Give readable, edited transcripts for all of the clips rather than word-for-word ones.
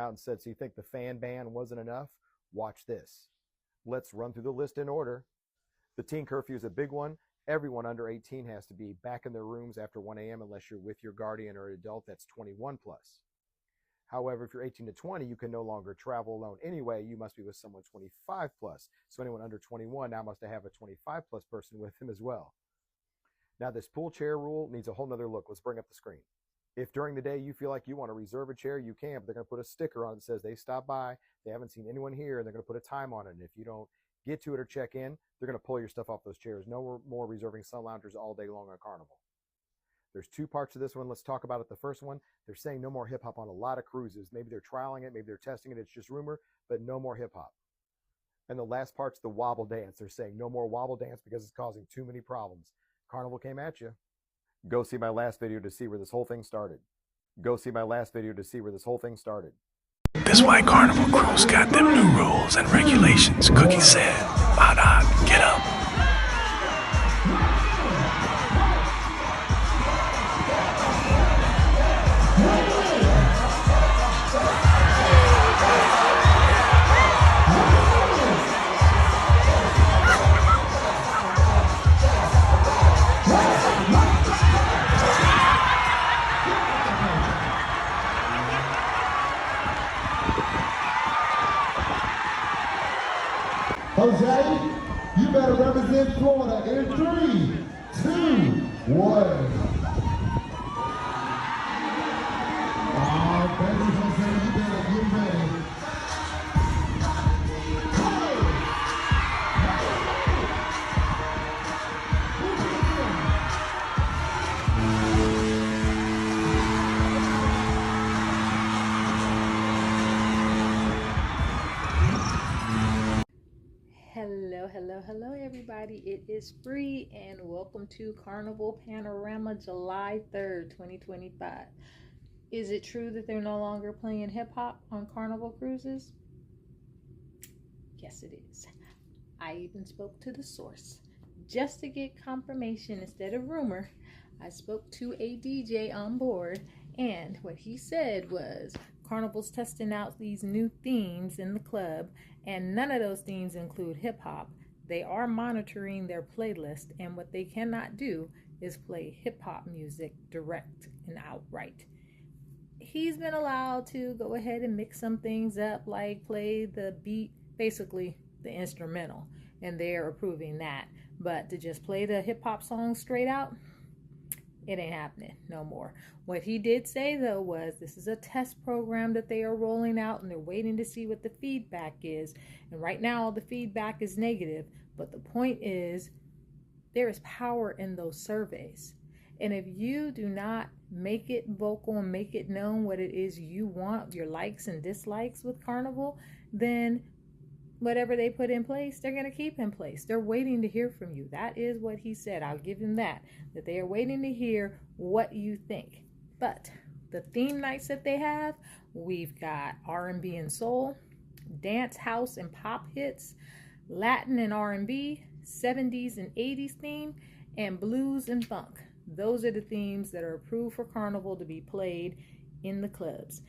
out and said, so you think the fan ban wasn't enough? Watch this. Let's run through the list in order. The teen curfew is a big one. Everyone under 18 has to be back in their rooms after 1 a.m. unless you're with your guardian or adult that's 21 plus. However, if you're 18 to 20, you can no longer travel alone anyway. You must be with someone 25 plus. So anyone under 21 now must have a 25 plus person with him as well. Now this pool chair rule needs a whole nother look. Let's bring up the screen. If during the day you feel like you want to reserve a chair, you can, but they're going to put a sticker on it that says they stopped by, they haven't seen anyone here, and they're going to put a time on it. And if you don't get to it or check in, they're going to pull your stuff off those chairs. No more reserving sun loungers all day long on Carnival. There's two parts to this one. Let's talk about it. The first one, they're saying no more hip hop on a lot of cruises. Maybe they're trialing it, maybe they're testing it, it's just rumor, but no more hip hop. And the last part's the wobble dance. They're saying no more wobble dance because it's causing too many problems. Carnival came at you. Go see my last video to see where this whole thing started. Go see my last video to see where this whole thing started. That's why Carnival Cruise got them new rules and regulations. Cookie said, hot hot, get up. Jose, you better represent Florida in 3, 2, 1. Oh, baby Jose, you better get ready. Hello everybody, it is Free and welcome to Carnival Panorama July 3rd, 2025. Is it true that they're no longer playing hip-hop on Carnival cruises? Yes, it is. I even spoke to the source just to get confirmation instead of rumor. I spoke to a DJ on board, and what he said was Carnival's testing out these new themes in the club, and none of those themes include hip-hop. They are monitoring their playlist, and what they cannot do is play hip-hop music direct and outright. He's been allowed to go ahead and mix some things up, like play the beat, basically the instrumental, and they're approving that. But to just play the hip-hop song straight out, it ain't happening no more. What he did say, though, was this is a test program that they are rolling out, and they're waiting to see what the feedback is. And right now, the feedback is negative. But the point is, there is power in those surveys. And if you do not make it vocal and make it known what it is you want, your likes and dislikes with Carnival, then whatever they put in place, they're going to keep in place. They're waiting to hear from you. That is what he said. I'll give him that they are waiting to hear what you think. But the theme nights that they have, we've got R&B and soul, dance, house, and pop hits, Latin and R&B, 70s and 80s theme, and blues and funk. Those are the themes that are approved for Carnival to be played in the clubs.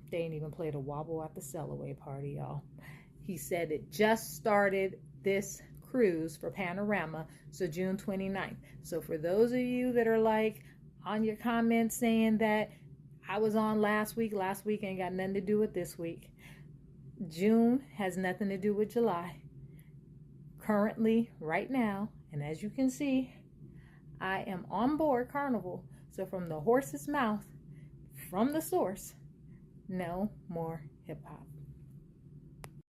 They ain't even played a wobble at the Sellaway party, y'all. He said it just started this cruise for Panorama, so June 29th. So for those of you that are like on your comments saying that I was on last week ain't got nothing to do with this week. June has nothing to do with July. Currently, right now, and as you can see, I am on board Carnival. So from the horse's mouth, from the source, no more hip-hop.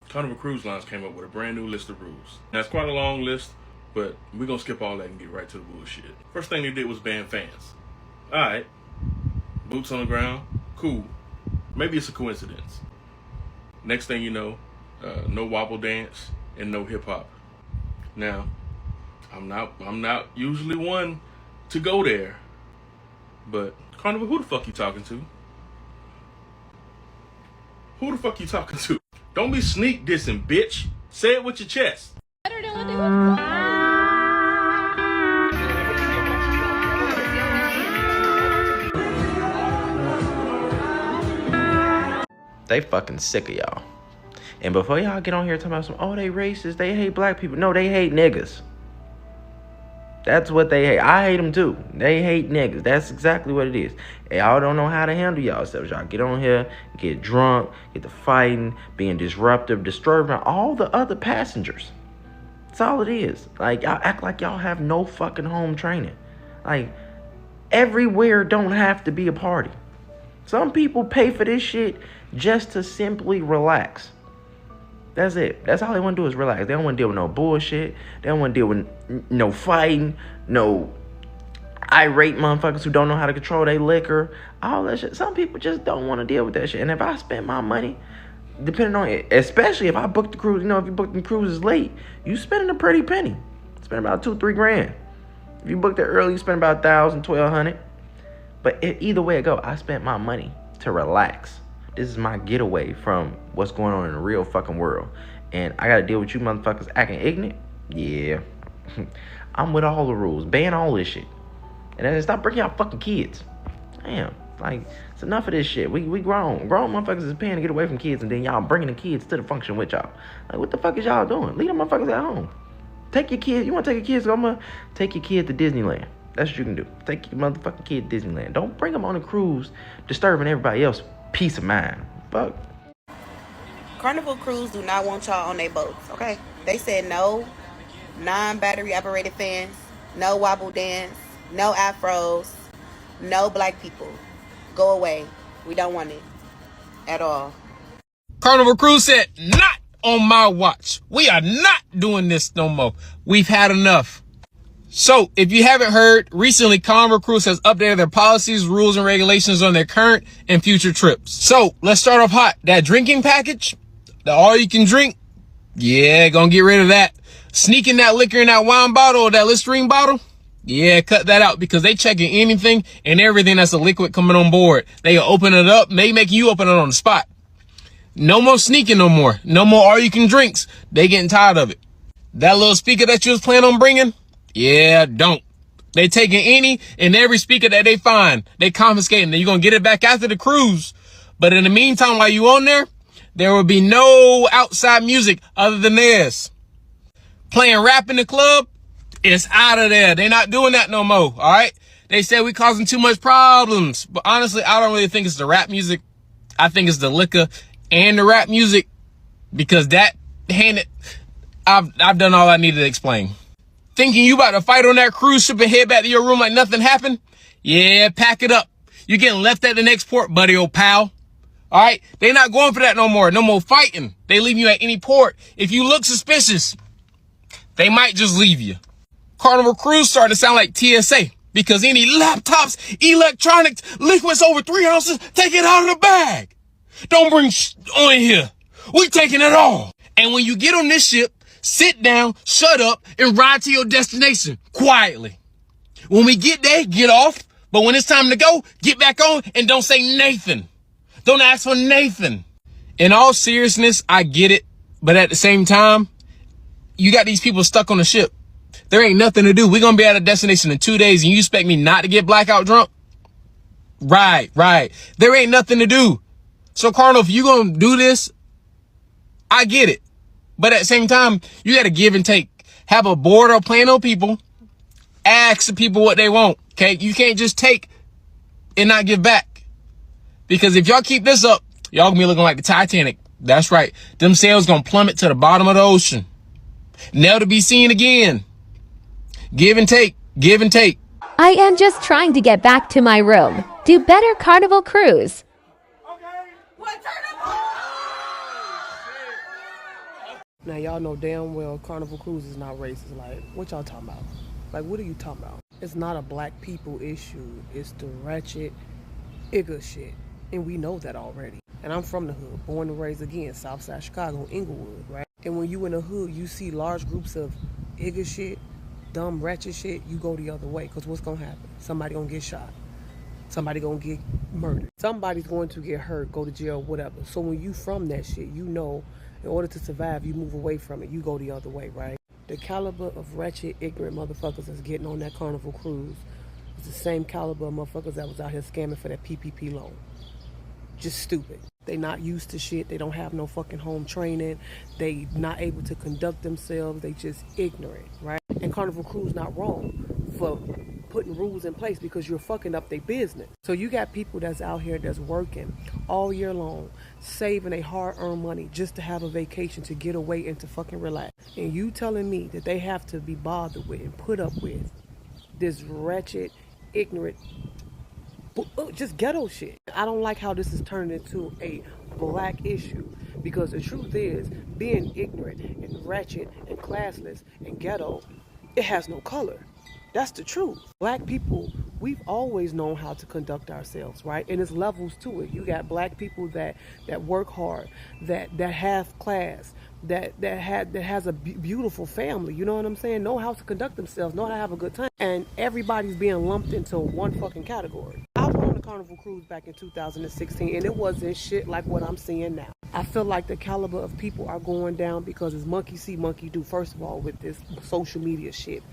Carnival Cruise Lines came up with a brand new list of rules. Now, it's quite a long list, but we're going to skip all that and get right to the bullshit. First thing they did was ban fans. All right, boots on the ground, cool. Maybe it's a coincidence. Next thing you know, no wobble dance and no hip hop. Now, I'm not usually one to go there, but Carnival, who the fuck you talking to? Who the fuck you talking to? Don't be sneak dissing, bitch. Say it with your chest. Better than what they were. they fucking sick of y'all. And before y'all get on here talking about some, oh, they racist, they hate black people. No, they hate niggas. That's what they hate. I hate them too. They hate niggas. That's exactly what it is. And y'all don't know how to handle yourselves. Y'all get on here, get drunk, get to fighting, being disruptive, disturbing all the other passengers. That's all it is. Like, y'all act like y'all have no fucking home training. Like, everywhere don't have to be a party. Some people pay for this shit just to simply relax. That's it. That's all they want to do is relax. They don't want to deal with no bullshit. They don't want to deal with no fighting, no irate motherfuckers who don't know how to control their liquor, all that shit. Some people just don't want to deal with that shit. And if I spend my money, depending on it, especially if I book the cruise, you know, if you book the cruises late, you spending a pretty penny. Spend about $2-3 grand. If you booked it early, you spend about $1,000-1,200. But either way it go, I spent my money to relax. This is my getaway from what's going on in the real fucking world. And I gotta deal with you motherfuckers acting ignorant? Yeah. I'm with all the rules. Ban all this shit. And then stop bringing out fucking kids. Damn. Like, it's enough of this shit. We grown. Grown motherfuckers is paying to get away from kids, and then y'all bringing the kids to the function with y'all. Like, what the fuck is y'all doing? Leave them motherfuckers at home. Take your kids. You want to take your kids? I'm going to take your kid to Disneyland. That's what you can do. Take your motherfucking kid to Disneyland. Don't bring them on a cruise disturbing everybody else's peace of mind. Fuck. Carnival Cruise do not want y'all on their boats, okay? They said no non-battery operated fans, no wobble dance, no afros, no black people. Go away. We don't want it at all. Carnival Cruise said, not on my watch. We are not doing this no more. We've had enough. So, if you haven't heard, recently Carnival Cruise has updated their policies, rules, and regulations on their current and future trips. So, let's start off hot. That drinking package, the all you can drink, yeah, gonna get rid of that. Sneaking that liquor in that wine bottle or that Listerine bottle, yeah, cut that out because they checking anything and everything that's a liquid coming on board. They open it up, they making you open it on the spot. No more sneaking no more. No more all you can drinks. They getting tired of it. That little speaker that you was planning on bringing, yeah, don't. They taking any and every speaker that they find. They confiscating. Then you're going to get it back after the cruise. But in the meantime, while you on there will be no outside music other than theirs. Playing rap in the club, it's out of there. They're not doing that no more, all right? They said we causing too much problems. But honestly, I don't really think it's the rap music. I think it's the liquor and the rap music because that handed, I've done all I needed to explain. Thinking you about to fight on that cruise ship and head back to your room like nothing happened? Yeah, pack it up. You're getting left at the next port, buddy, old pal. All right? They not going for that no more. No more fighting. They leave you at any port. If you look suspicious, they might just leave you. Carnival Cruise started to sound like TSA because any laptops, electronics, liquids over 3 ounces, take it out of the bag. Don't bring on here. We taking it all. And when you get on this ship, sit down, shut up, and ride to your destination quietly. When we get there, get off. But when it's time to go, get back on and don't say Nathan. Don't ask for Nathan. In all seriousness, I get it. But at the same time, you got these people stuck on the ship. There ain't nothing to do. We're going to be at a destination in 2 days and you expect me not to get blackout drunk? Right. There ain't nothing to do. So, Carnival, if you going to do this, I get it. But at the same time, you got to give and take. Have a board or plan on people. Ask the people what they want. Okay? You can't just take and not give back. Because if y'all keep this up, y'all gonna be looking like the Titanic. That's right. Them sails gonna plummet to the bottom of the ocean. Never to be seen again. Give and take. Give and take. I am just trying to get back to my room. Do better, Carnival Cruise. Now, y'all know damn well Carnival Cruise is not racist. Like, what y'all talking about? Like, what are you talking about? It's not a black people issue. It's the ratchet, igga shit. And we know that already. And I'm from the hood, born and raised again, Southside Chicago, Inglewood, right? And when you in the hood, you see large groups of igga shit, dumb, ratchet shit, you go the other way. Because what's going to happen? Somebody going to get shot. Somebody going to get murdered. Somebody's going to get hurt, go to jail, whatever. So when you from that shit, you know, in order to survive, you move away from it. You go the other way, right? The caliber of wretched, ignorant motherfuckers that's getting on that Carnival Cruise is the same caliber of motherfuckers that was out here scamming for that PPP loan. Just stupid. They not used to shit. They don't have no fucking home training. They not able to conduct themselves. They just ignorant, right? And Carnival Cruise not wrong for putting rules in place because you're fucking up their business. So you got people that's out here that's working all year long, saving a hard-earned money just to have a vacation, to get away and to fucking relax. And you telling me that they have to be bothered with and put up with this wretched, ignorant, just ghetto shit. I don't like how this is turned into a black issue, because the truth is, being ignorant and wretched and classless and ghetto, it has no color. That's the truth. Black people, we've always known how to conduct ourselves, right? And there's levels to it. You got black people that work hard, that have class, that has a beautiful family. You know what I'm saying? Know how to conduct themselves, know how to have a good time. And everybody's being lumped into one fucking category. I went on the Carnival Cruise back in 2016, and it wasn't shit like what I'm seeing now. I feel like the caliber of people are going down because it's monkey see, monkey do. First of all, with this social media shit,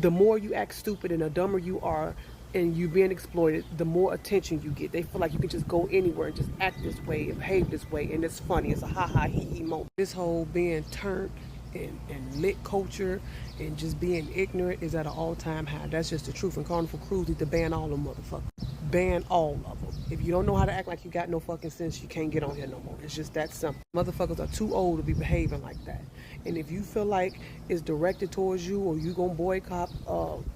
the more you act stupid and the dumber you are and you being exploited, the more attention you get. They feel like you can just go anywhere and just act this way and behave this way, and it's funny. It's a ha-ha, hee-hee moment. This whole being turned and lit culture and just being ignorant is at an all-time high. That's just the truth. And Carnival Cruise need to ban all them motherfuckers. Ban all of them. If you don't know how to act like you got no fucking sense, you can't get on here no more. It's just that simple. Motherfuckers are too old to be behaving like that. And if you feel like it's directed towards you or you gonna boycott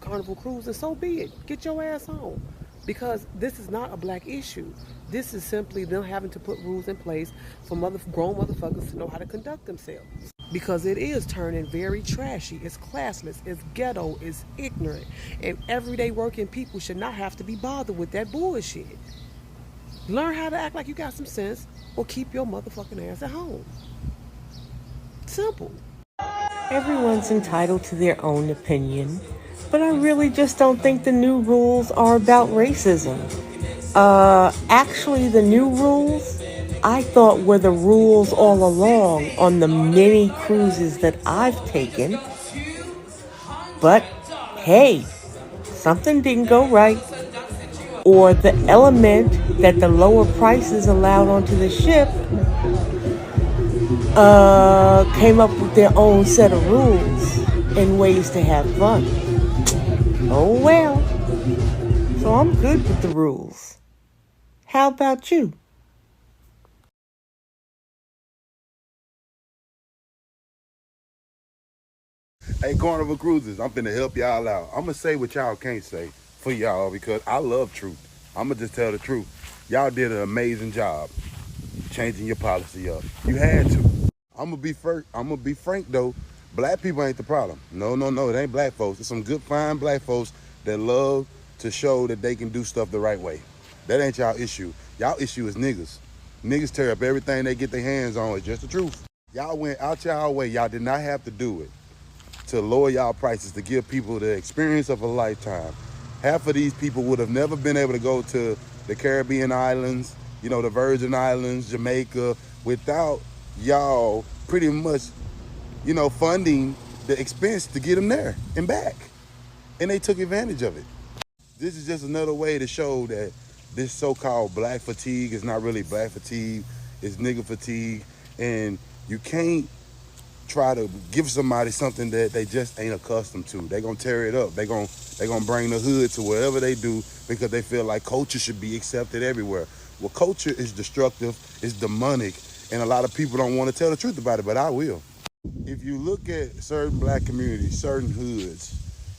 Carnival Cruise, then so be it. Get your ass home. Because this is not a black issue. This is simply them having to put rules in place for grown motherfuckers to know how to conduct themselves. Because it is turning very trashy. It's classless. It's ghetto. It's ignorant. And everyday working people should not have to be bothered with that bullshit. Learn how to act like you got some sense, or keep your motherfucking ass at home. Simple. Everyone's entitled to their own opinion, but I really just don't think the new rules are about racism. Actually, the new rules, I thought, were the rules all along on the many cruises that I've taken. But hey, something didn't go right. Or the element that the lower prices allowed onto the ship came up with their own set of rules and ways to have fun. Oh well. So I'm good with the rules. How about you? Hey, Carnival Cruises, I'm finna help y'all out. I'm gonna say what y'all can't say for y'all because I love truth. I'm gonna just tell the truth. Y'all did an amazing job changing your policy up. You had to. I'm gonna be frank though. Black people ain't the problem. No, it ain't black folks. It's some good, fine black folks that love to show that they can do stuff the right way. That ain't y'all issue. Y'all issue is niggas. Niggas tear up everything they get their hands on. It's just the truth. Y'all went out y'all way. Y'all did not have to do it to lower y'all prices to give people the experience of a lifetime. Half of these people would have never been able to go to the Caribbean islands, you know, the Virgin Islands, Jamaica, without y'all pretty much, you know, funding the expense to get them there and back. And they took advantage of it. This is just another way to show that this so-called black fatigue is not really black fatigue, it's nigga fatigue. And you can't try to give somebody something that they just ain't accustomed to. They're gonna tear it up. They're gonna bring the hood to wherever they do because they feel like culture should be accepted everywhere. Well, culture is destructive, it's demonic, and a lot of people don't want to tell the truth about it, but I will. If you look at certain black communities, certain hoods,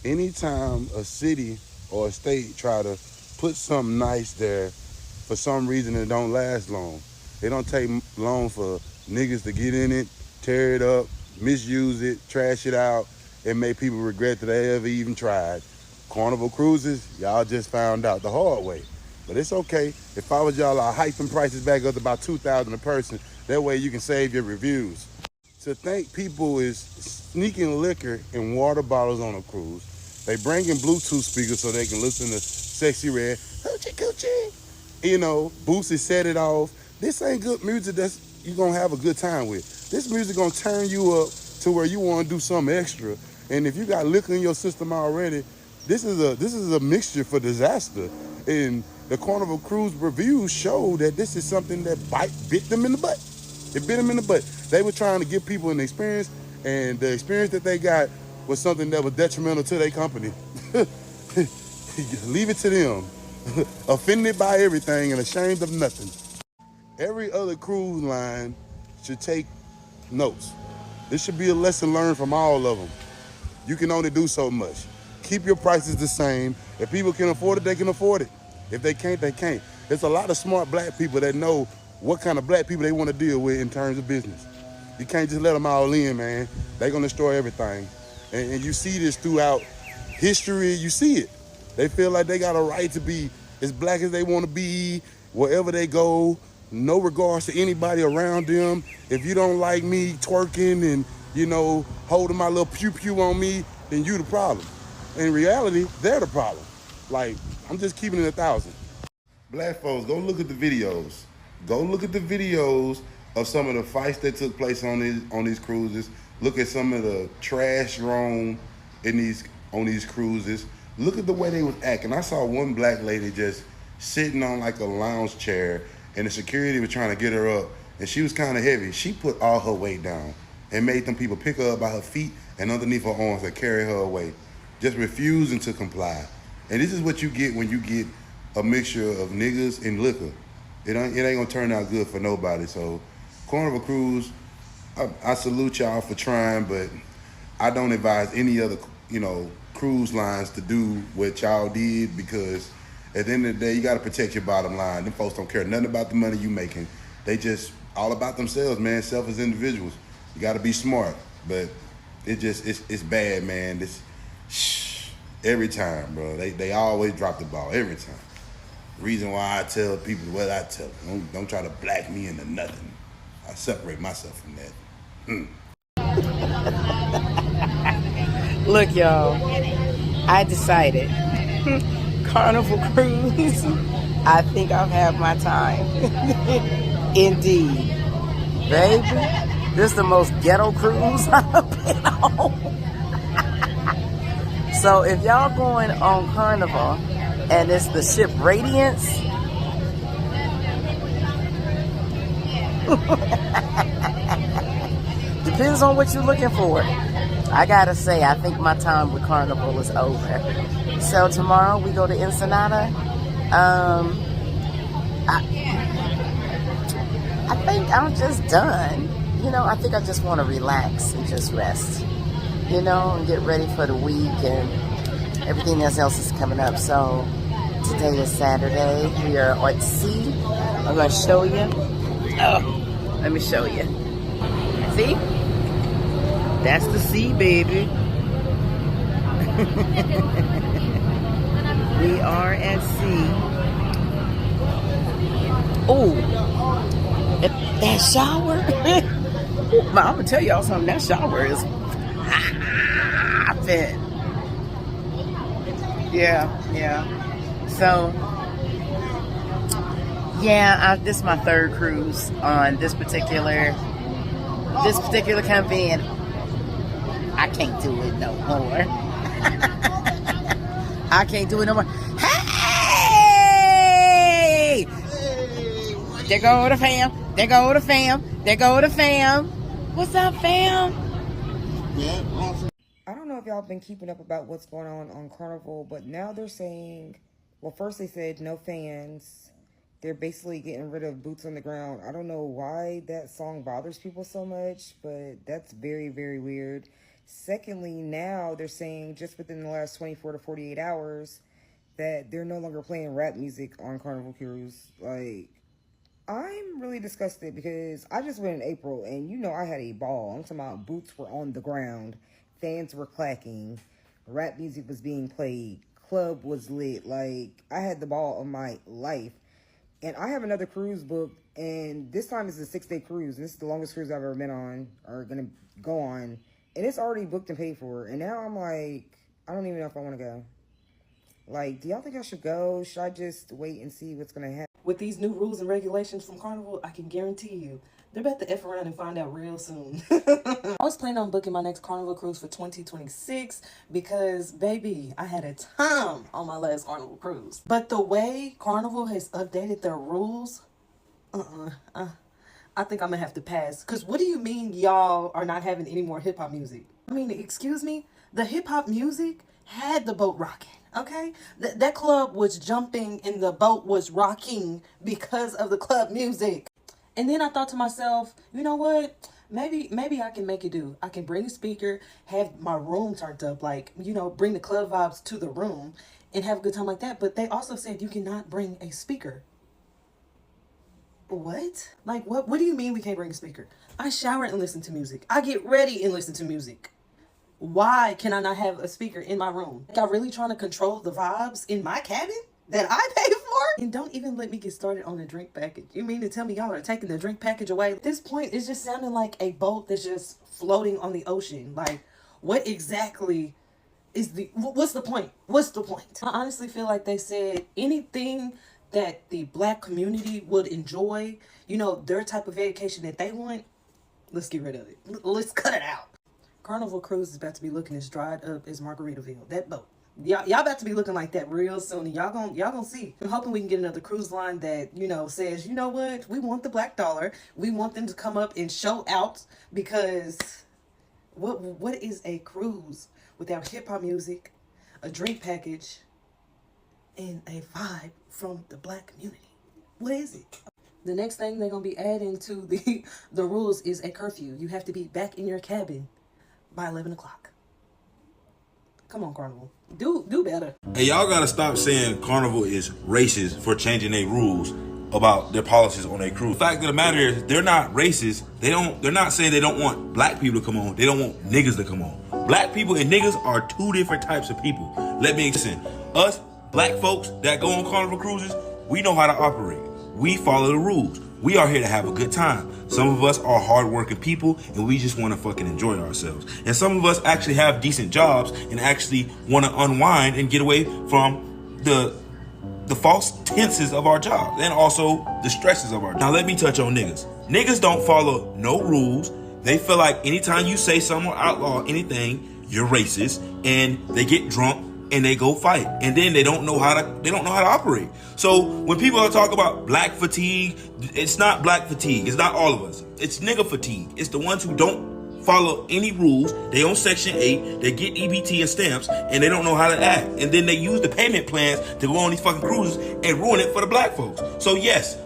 anytime a city or a state try to put something nice there, for some reason it don't last long. It don't take long for niggas to get in it, tear it up, misuse it, trash it out, and make people regret that they ever even tried. Carnival Cruises, y'all just found out the hard way. But it's okay. If I was y'all, I'll hike them prices back up to about $2,000 a person. That way you can save your reviews. To think people is sneaking liquor in water bottles on a cruise. They bring in Bluetooth speakers so they can listen to Sexy Red, Hoochie Coochie. You know, Boosie set it off. This ain't good music that's you gonna have a good time with. This music gonna turn you up to where you wanna do something extra. And if you got liquor in your system already, this is a mixture for disaster. And the Carnival Cruise reviews show that this is something that bit them in the butt. It bit them in the butt. They were trying to give people an experience, and the experience that they got was something that was detrimental to their company. Leave it to them. Offended by everything and ashamed of nothing. Every other cruise line should take notes. This should be a lesson learned from all of them. You can only do so much. Keep your prices the same. If people can afford it, they can afford it. If they can't, they can't. There's a lot of smart black people that know what kind of black people they want to deal with in terms of business. You can't just let them all in, man. They're going to destroy everything. And you see this throughout history. You see it. They feel like they got a right to be as black as they want to be, wherever they go, no regards to anybody around them. If you don't like me twerking and, holding my little pew-pew on me, then you the problem. In reality, they're the problem. Like, I'm just keeping it 1,000. Black folks, go look at the videos. Go look at the videos of some of the fights that took place on these cruises. Look at some of the trash thrown on these cruises. Look at the way they was acting. I saw one black lady just sitting on like a lounge chair, and the security was trying to get her up, and she was kind of heavy. She put all her weight down and made them people pick her up by her feet and underneath her arms and carry her away, just refusing to comply. And this is what you get when you get a mixture of niggas and liquor. It ain't gonna turn out good for nobody. So Carnival Cruise, I salute y'all for trying, but I don't advise any other, cruise lines to do what y'all did, because at the end of the day, you gotta protect your bottom line. Them folks don't care nothing about the money you making. They just all about themselves, man, self as individuals. You gotta be smart, but it's bad, man. Every time, bro. They always drop the ball, every time. Reason why I tell people what I tell them. Don't try to black me into nothing. I separate myself from that. Look, y'all, I decided. Carnival Cruise, I think I've had my time. Indeed. Baby, this is the most ghetto cruise I've been on. So if y'all going on Carnival and it's the ship Radiance, depends on what you're looking for. I gotta say, I think my time with Carnival is over. So tomorrow we go to Ensenada. I think I'm just done. I think I just want to relax and just rest. And get ready for the week and everything else is coming up. So today is Saturday. We are at sea. I'm going to show you. Oh, let me show you. See? That's the sea, baby. We are at sea. Oh, that shower. I'm going to tell y'all something. That shower is hopping. Yeah. So, this is my third cruise on this particular company, and I can't do it no more. I can't do it no more. Hey! There go the fam. There go the fam. There go the fam. What's up, fam? I don't know if y'all been keeping up about what's going on Carnival, but now they're saying, well, first they said no fans. They're basically getting rid of boots on the ground. I don't know why that song bothers people so much, but that's very, very weird. Secondly, now they're saying just within the last 24 to 48 hours that they're no longer playing rap music on Carnival Cruise. Like, I'm really disgusted because I just went in April and I had a ball. I'm talking about boots were on the ground. Fans were clacking. Rap music was being played. Club was lit. Like, I had the ball of my life. And I have another cruise booked, and this time it's a 6-day cruise. And this is the longest cruise I've ever been on, or going to go on. And it's already booked and paid for. And now I'm like, I don't even know if I want to go. Like, do y'all think I should go? Should I just wait and see what's going to happen? with these new rules and regulations from Carnival, I can guarantee you, they're about to F around and find out real soon. I was planning on booking my next Carnival cruise for 2026 because, baby, I had a time on my last Carnival cruise. But the way Carnival has updated their rules, I think I'm gonna have to pass. Because what do you mean y'all are not having any more hip-hop music? I mean, excuse me? The hip-hop music had the boat rocking, okay? That club was jumping and the boat was rocking because of the club music. And then I thought to myself, you know what? Maybe I can make it do. I can bring a speaker, have my room turned up, like, you know, bring the club vibes to the room and have a good time like that. But they also said you cannot bring a speaker. What? Like, what do you mean we can't bring a speaker? I shower and listen to music. I get ready and listen to music. Why can I not have a speaker in my room? Y'all really trying to control the vibes in my cabin that I pay for? And don't even let me get started on the drink package. You mean to tell me y'all are taking the drink package away? At this point, it's just sounding like a boat that's just floating on the ocean. Like, what exactly is what's the point? What's the point? I honestly feel like they said anything that the black community would enjoy, you know, their type of vacation that they want, let's get rid of it. Let's cut it out. Carnival Cruise is about to be looking as dried up as Margaritaville. That boat. Y'all about to be looking like that real soon. And y'all gonna see. I'm hoping we can get another cruise line that, you know, says, you know what? We want the black dollar. We want them to come up and show out, because what is a cruise without hip-hop music, a drink package, and a vibe from the black community? What is it? The next thing they're gonna be adding to the rules is a curfew. You have to be back in your cabin by 11 o'clock. Come on, Carnival. Do better. Hey, y'all gotta stop saying Carnival is racist for changing their rules about their policies on their cruise. The fact of the matter is, they're not racist. They're not saying they don't want black people to come on. They don't want niggas to come on. Black people and niggas are two different types of people. Let me explain. Us black folks that go on Carnival cruises, we know how to operate. We follow the rules. We are here to have a good time. Some of us are hardworking people and we just want to fucking enjoy ourselves. And some of us actually have decent jobs and actually want to unwind and get away from the false tenses of our jobs and also the stresses of our job. Now let me touch on niggas. Niggas don't follow no rules. They feel like anytime you say something or outlaw anything, you're racist, and they get drunk and they go fight, and then they don't know how to operate. So when people are talking about black fatigue, it's not black fatigue. It's not all of us. It's nigga fatigue. It's the ones who don't follow any rules. They on Section 8. They get EBT and stamps, and they don't know how to act. And then they use the payment plans to go on these fucking cruises and ruin it for the black folks. So yes,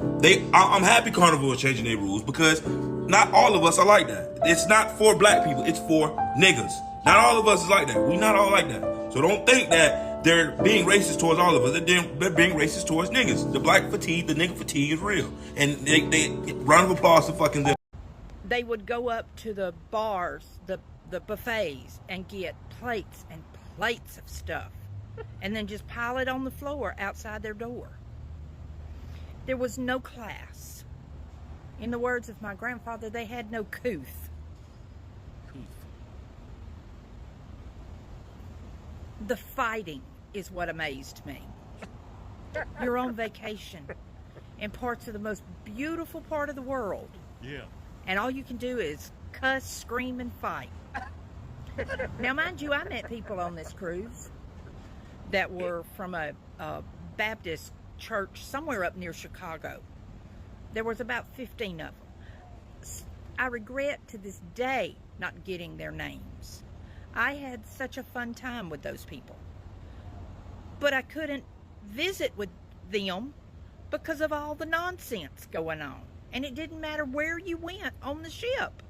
I'm happy Carnival is changing their rules, because not all of us are like that. It's not for black people. It's for niggas. Not all of us is like that. We not all like that. So don't think that they're being racist towards all of us. They're being racist towards niggas. The black fatigue, the nigga fatigue is real. And they round of applause to fucking them. They would go up to the bars, the buffets, and get plates and plates of stuff, and then just pile it on the floor outside their door. There was no class. In the words of my grandfather, they had no couth. The fighting is what amazed me. You're on vacation in parts of the most beautiful part of the world. Yeah. And all you can do is cuss, scream, and fight. Now, mind you, I met people on this cruise that were from a Baptist church somewhere up near Chicago. There was about 15 of them. I regret to this day not getting their names. I had such a fun time with those people. But I couldn't visit with them because of all the nonsense going on. And it didn't matter where you went on the ship.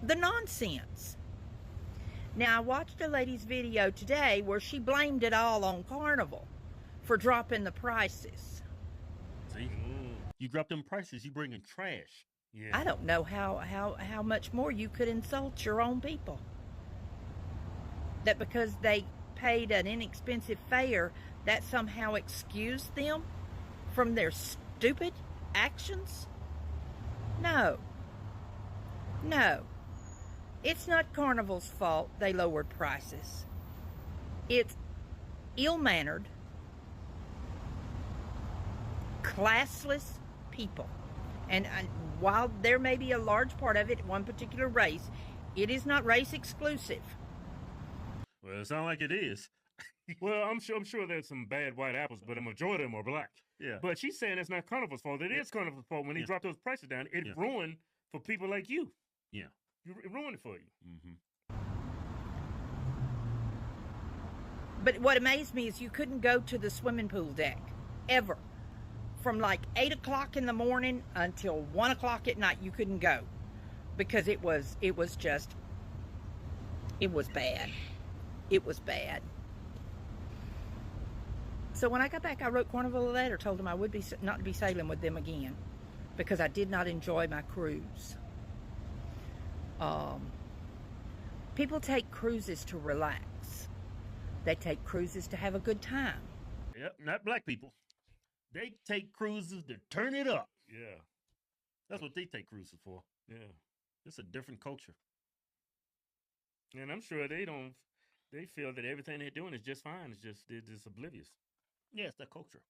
The nonsense. Now, I watched a lady's video today where she blamed it all on Carnival for dropping the prices. See? You drop them prices, you bring in trash. Yeah. I don't know how much more you could insult your own people. That because they paid an inexpensive fare, that somehow excused them from their stupid actions? No. No. It's not Carnival's fault they lowered prices. It's ill-mannered, classless people. And while there may be a large part of it, one particular race, it is not race exclusive. Well, it sounds like it is. Well, I'm sure there's some bad white apples, but a majority of them are black. Yeah. But she's saying it's not Carnival's fault. It is Carnival's fault. When he dropped those prices down, it ruined for people like you. Yeah. It ruined it for you. Mm-hmm. But what amazed me is you couldn't go to the swimming pool deck, ever. From like 8 o'clock in the morning until 1 o'clock at night, you couldn't go. Because it was bad. It was bad. So when I got back, I wrote Carnival a letter, told them I would not be sailing with them again because I did not enjoy my cruise. People take cruises to relax. They take cruises to have a good time. Yep, not black people. They take cruises to turn it up. Yeah. That's what they take cruises for. Yeah. It's a different culture. And I'm sure they feel that everything they're doing is just fine. They're just oblivious. Yeah, it's their culture.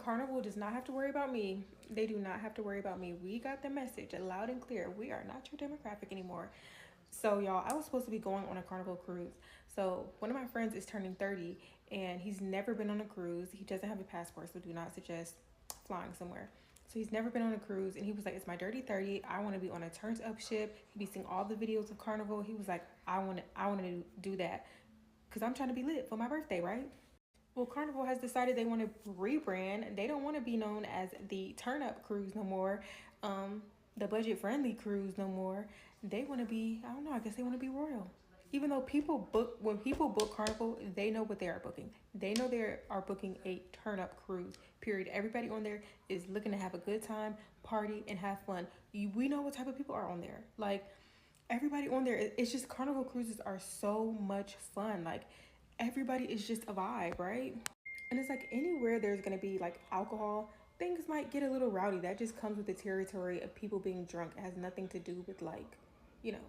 Carnival does not have to worry about me. They do not have to worry about me. We got the message loud and clear. We are not your demographic anymore. So y'all, I was supposed to be going on a Carnival cruise. So one of my friends is turning 30 and he's never been on a cruise. He doesn't have a passport, so do not suggest flying somewhere. So he's never been on a cruise and he was like, it's my dirty 30. I want to be on a turned up ship. He'd be seeing all the videos of Carnival. He was like, I want to do that because I'm trying to be lit for my birthday, right? Well, Carnival has decided they want to rebrand. They don't want to be known as the turn up cruise no more, the budget friendly cruise no more. They want to be, I don't know, I guess they want to be royal. Even though when people book Carnival, they know what they are booking. They know they are booking a turn up cruise, period. Everybody on there is looking to have a good time, party, and have fun. We know what type of people are on there. Like, everybody on there, it's just Carnival cruises are so much fun. Like, everybody is just a vibe, right? And it's like anywhere there's gonna be like alcohol, things might get a little rowdy. That just comes with the territory of people being drunk. It has nothing to do with like, you know,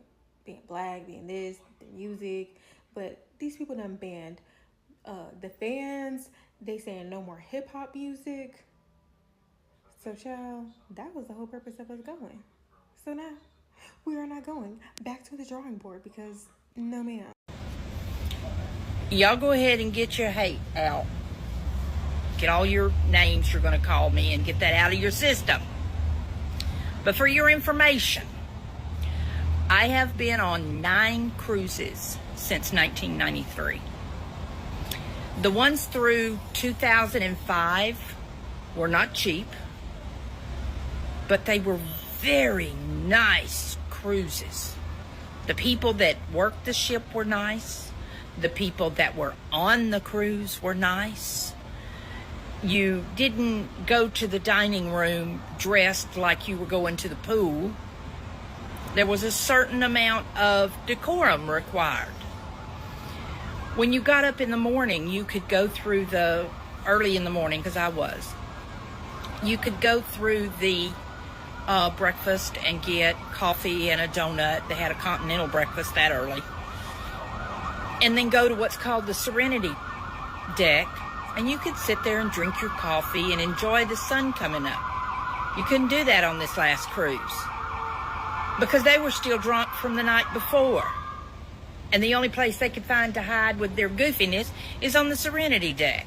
being black, being this, the music. But these people done banned the fans. They saying no more hip hop music. So child, that was the whole purpose of us going. So now we are not going back to the drawing board because no ma'am. Y'all go ahead and get your hate out. Get all your names you're going to call me and get that out of your system. But for your information, I have been on 9 cruises since 1993. The ones through 2005 were not cheap, but they were very nice cruises. The people that worked the ship were nice. The people that were on the cruise were nice. You didn't go to the dining room dressed like you were going to the pool. There was a certain amount of decorum required. When you got up in the morning, you could go through early in the morning, because I was, you could go through the breakfast and get coffee and a donut. They had a continental breakfast that early. And then go to what's called the Serenity deck, and you could sit there and drink your coffee and enjoy the sun coming up. You couldn't do that on this last cruise because they were still drunk from the night before. And the only place they could find to hide with their goofiness is on the Serenity deck.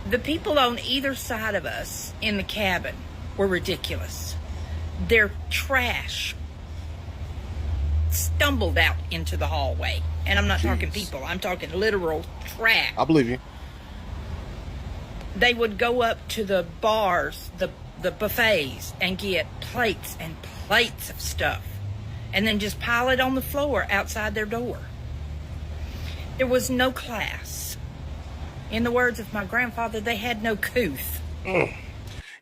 The people on either side of us in the cabin were ridiculous. Their trash stumbled out into the hallway. And I'm not talking people, I'm talking literal trash. I believe you. They would go up to the bars, the buffets, and get plates and plates of stuff, and then just pile it on the floor outside their door. There was no class. In the words of my grandfather, they had no couth.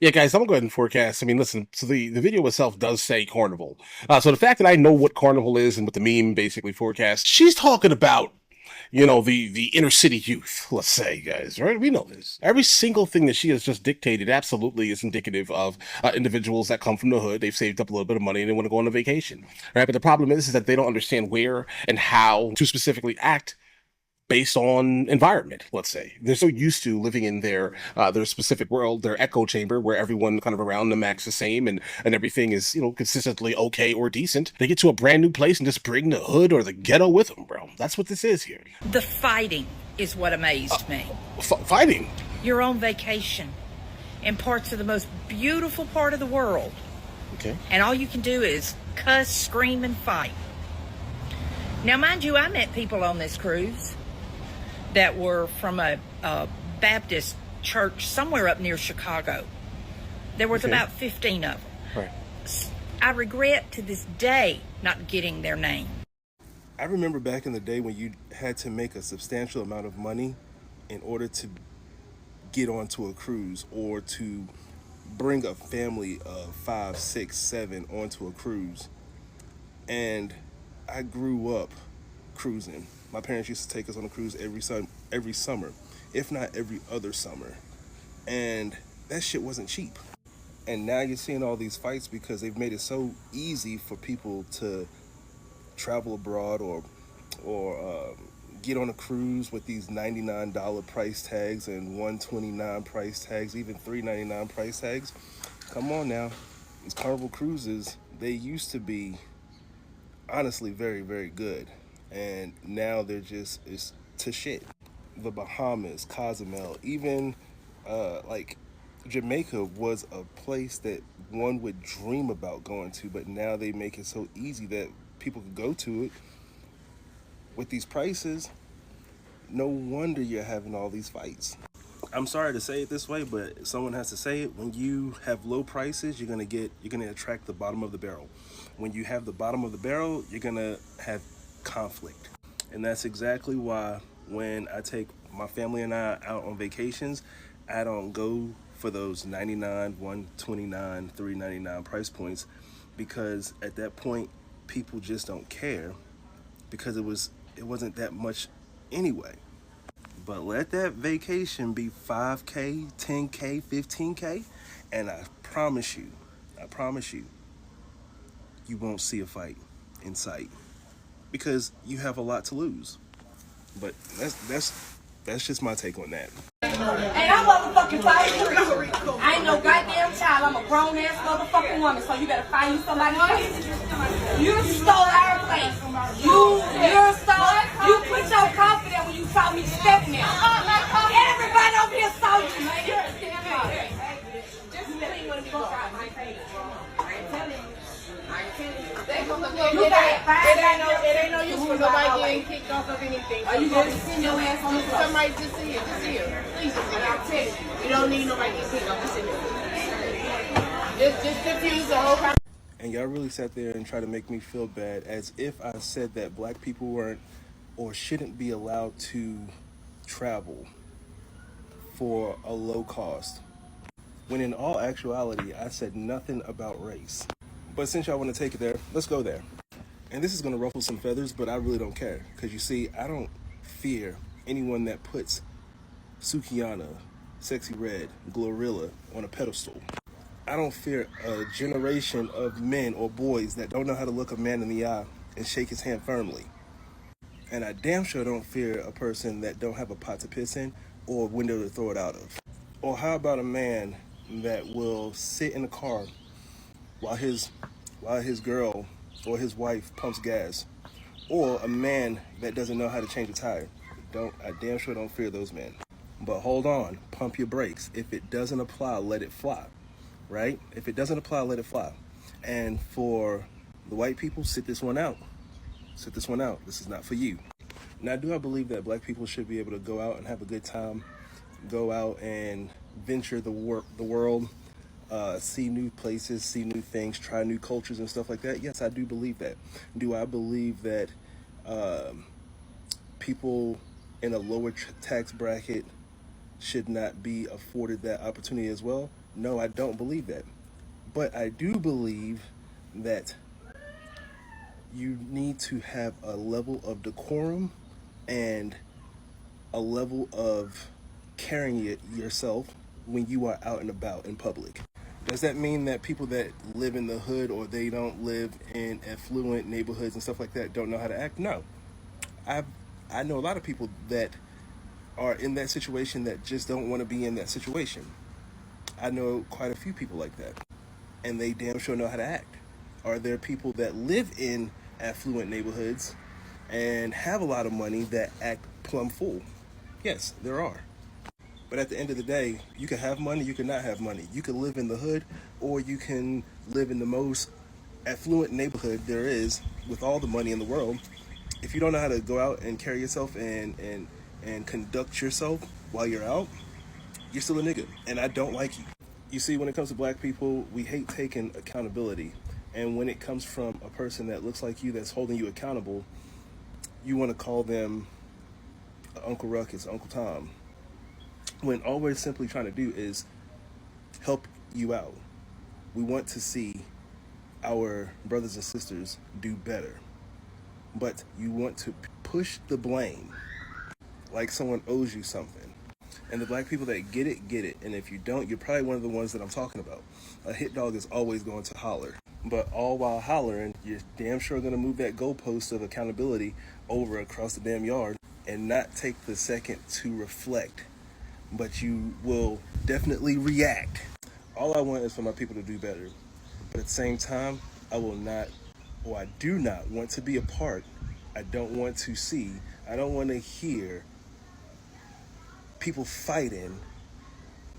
Yeah, guys, I'm going to go ahead and forecast. I mean, listen, so the video itself does say Carnival. So the fact that I know what Carnival is and what the meme basically forecasts, she's talking about, you know, the inner city youth, let's say, guys, right? We know this. Every single thing that she has just dictated absolutely is indicative of individuals that come from the hood. They've saved up a little bit of money and they want to go on a vacation, right? But the problem is that they don't understand where and how to specifically act based on environment, let's say. They're so used to living in their specific world, their echo chamber, where everyone kind of around them acts the same and everything is, you know, consistently okay or decent. They get to a brand new place and just bring the hood or the ghetto with them, bro. That's what this is here. The fighting is what amazed me. Fighting? You're on vacation in parts of the most beautiful part of the world. Okay. And all you can do is cuss, scream, and fight. Now, mind you, I met people on this cruise that were from a Baptist church somewhere up near Chicago. There was about 15 of them. Right. I regret to this day not getting their name. I remember back in the day when you had to make a substantial amount of money in order to get onto a cruise or to bring a family of 5, 6, 7 onto a cruise. And I grew up cruising. My parents used to take us on a cruise every summer, if not every other summer. And that shit wasn't cheap. And now you're seeing all these fights because they've made it so easy for people to travel abroad or get on a cruise with these $99 price tags and $129 price tags, even $3.99 price tags. Come on now. These Carnival cruises, they used to be honestly very, very good. And now they're just, it's to shit. The Bahamas, Cozumel, even like Jamaica was a place that one would dream about going to, but now they make it so easy that people could go to it. With these prices, no wonder you're having all these fights. I'm sorry to say it this way, but someone has to say it. When you have low prices, you're gonna attract the bottom of the barrel. When you have the bottom of the barrel, you're gonna have conflict. And that's exactly why when I take my family and I out on vacations, I don't go for those $99, $129, $3.99 price points, because at that point people just don't care, because it wasn't that much anyway. But let that vacation be $5K, $10K, $15K, and I promise you, you won't see a fight in sight, because you have a lot to lose. But that's just my take on that. And I'm motherfucking 5'3". I ain't no goddamn child. I'm a grown ass motherfucking woman. So you better find you somebody else. You stole our place. You stole. You put your confidence when you saw me stepping there. Everybody over here saw you, man. Just tell me when you go out my face. I'm telling you. ain't no use for nobody getting kicked off of anything. Are you going to send your ass on the bus? Somebody just sit here, Please, and I'll tell you. You don't need nobody getting kicked off. Just sit here. Just confuse the whole conversation. And y'all really sat there and tried to make me feel bad as if I said that black people weren't or shouldn't be allowed to travel for a low cost. When in all actuality, I said nothing about race. But since y'all want to take it there, let's go there. And this is going to ruffle some feathers, but I really don't care. Because you see, I don't fear anyone that puts Sukiana, Sexy Red, Glorilla on a pedestal. I don't fear a generation of men or boys that don't know how to look a man in the eye and shake his hand firmly. And I damn sure don't fear a person that don't have a pot to piss in or a window to throw it out of. Or how about a man that will sit in the car while his girl or his wife pumps gas? Or a man that doesn't know how to change a tire? I damn sure don't fear those men. But hold on, pump your brakes. If it doesn't apply, let it fly. Right? If it doesn't apply, let it fly. And for the white people, sit this one out. Sit this one out. This is not for you. Now, do I believe that black people should be able to go out and have a good time, go out and venture the world, see new places, see new things, try new cultures and stuff like that? Yes, I do believe that. Do I believe that people in a lower tax bracket should not be afforded that opportunity as well? No, I don't believe that. But I do believe that you need to have a level of decorum and a level of carrying yourself when you are out and about in public. Does that mean that people that live in the hood or they don't live in affluent neighborhoods and stuff like that don't know how to act? No. I know a lot of people that are in that situation that just don't want to be in that situation. I know quite a few people like that, and they damn sure know how to act. Are there people that live in affluent neighborhoods and have a lot of money that act plumb fool? Yes, there are. But at the end of the day, you can have money, you can not have money. You can live in the hood, or you can live in the most affluent neighborhood there is with all the money in the world. If you don't know how to go out and carry yourself and conduct yourself while you're out, you're still a nigga, and I don't like you. You see, when it comes to black people, we hate taking accountability. And when it comes from a person that looks like you that's holding you accountable, you want to call them Uncle Ruckus, Uncle Tom, when all we're simply trying to do is help you out. We want to see our brothers and sisters do better. But you want to push the blame like someone owes you something. And the black people that get it, get it. And if you don't, you're probably one of the ones that I'm talking about. A hit dog is always going to holler. But all while hollering, you're damn sure going to move that goalpost of accountability over across the damn yard and not take the second to reflect. But you will definitely react. All I want is for my people to do better. But at the same time, I do not want to be a part. I don't want to see. I don't want to hear people fighting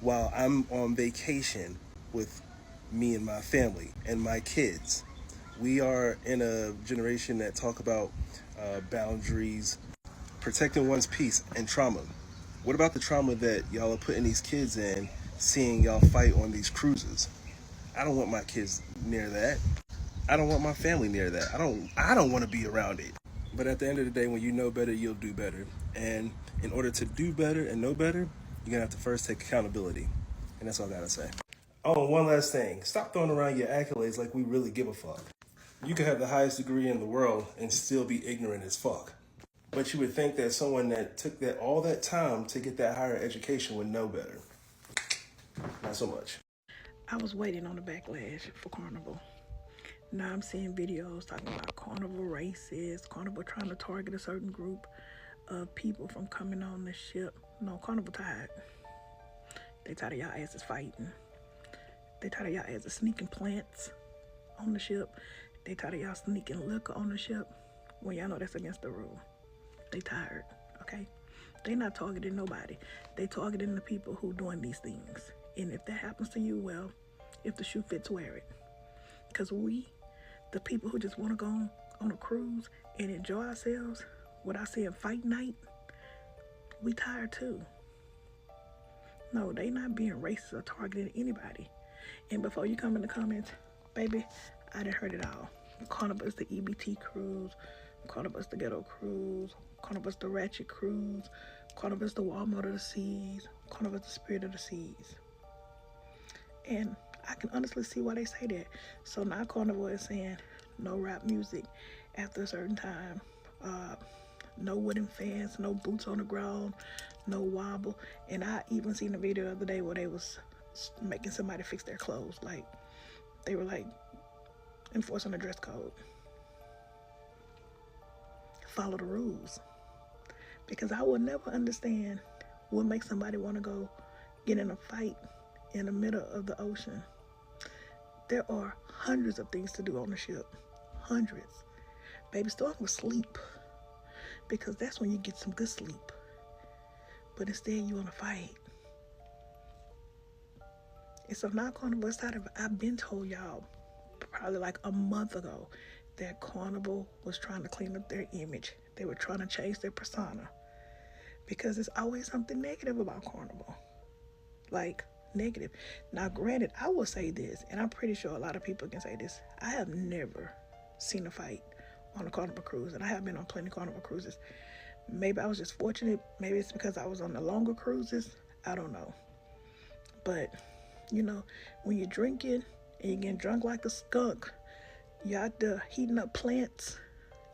while I'm on vacation with me and my family and my kids. We are in a generation that talk about boundaries, protecting one's peace, and trauma. What about the trauma that y'all are putting these kids in, seeing y'all fight on these cruises? I don't want my kids near that. I don't want my family near that. I don't want to be around it. But at the end of the day, when you know better, you'll do better. And in order to do better and know better, you're going to have to first take accountability. And that's all I got to say. Oh, and one last thing. Stop throwing around your accolades like we really give a fuck. You can have the highest degree in the world and still be ignorant as fuck. But you would think that someone that took all that time to get that higher education would know better. Not so much. I was waiting on the backlash for Carnival. Now I'm seeing videos talking about Carnival racist, Carnival trying to target a certain group of people from coming on the ship. No, Carnival tired. They tired of y'all asses fighting. They tired of y'all asses sneaking plants on the ship. They tired of y'all sneaking liquor on the ship when y'all know that's against the rule. They tired, okay? They not targeting nobody. They targeting the people who doing these things. And if that happens to you, well, if the shoe fits, wear it. Because we, the people who just want to go on a cruise and enjoy ourselves without seeing fight night, we tired too. No, they not being racist or targeting anybody. And before you come in the comments, baby, I done heard it all. Carnival is the EBT cruise, Carnival is the ghetto cruise, Carnival is the ratchet cruise, Carnival is the Walmart of the seas, Carnival is the spirit of the seas. And I can honestly see why they say that. So now Carnival is saying no rap music after a certain time, no wooden fans, no boots on the ground, no wobble. And I even seen a video the other day where they was making somebody fix their clothes. Like, they were like enforcing the dress code. Follow the rules. Because I will never understand what makes somebody want to go get in a fight in the middle of the ocean. There are hundreds of things to do on the ship. Hundreds. Baby, start with sleep. Because that's when you get some good sleep. But instead you want to fight. And so now Carnival is tired of it. I've been told y'all probably like a month ago that Carnival was trying to clean up their image. They were trying to change their persona. Because there's always something negative about Carnival. Like, negative. Now granted, I will say this, and I'm pretty sure a lot of people can say this. I have never seen a fight on a Carnival cruise, and I have been on plenty of Carnival cruises. Maybe I was just fortunate. Maybe it's because I was on the longer cruises. I don't know. But, you know, when you're drinking and you're getting drunk like a skunk, you're out there heating up plants,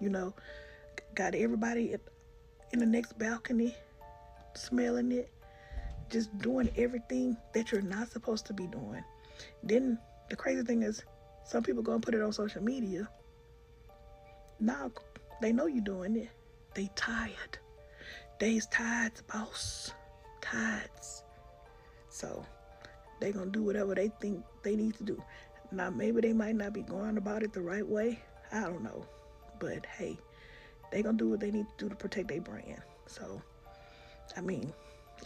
you know, got everybody in the next balcony smelling it, just doing everything that you're not supposed to be doing. Then the crazy thing is, some people go and put it on social media. Now they know you're doing it. They tired. They's tired, boss. Tides. So they gonna do whatever they think they need to do. Now maybe they might not be going about it the right way. I don't know. But hey, they gonna do what they need to do to protect their brand. So, I mean,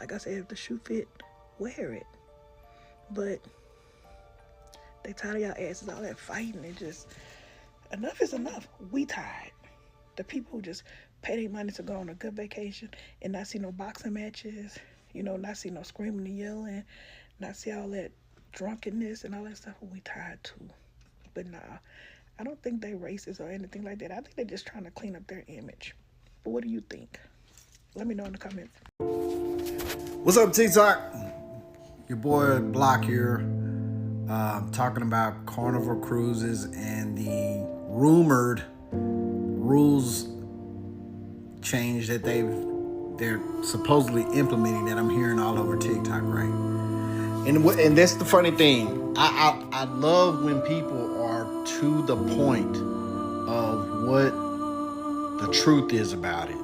like I said, if the shoe fit, wear it. But they tired of y'all asses, all that fighting, and just, enough is enough. We tired. The people who just pay their money to go on a good vacation and not see no boxing matches, you know, not see no screaming and yelling, not see all that drunkenness and all that stuff, we tired too. But nah, I don't think they racist or anything like that. I think they're just trying to clean up their image. But what do you think? Let me know in the comments. What's up, TikTok? Your boy Block here, talking about Carnival Cruises and the rumored rules change that they're supposedly implementing that I'm hearing all over TikTok, right? And that's the funny thing. I love when people are to the point of what the truth is about it,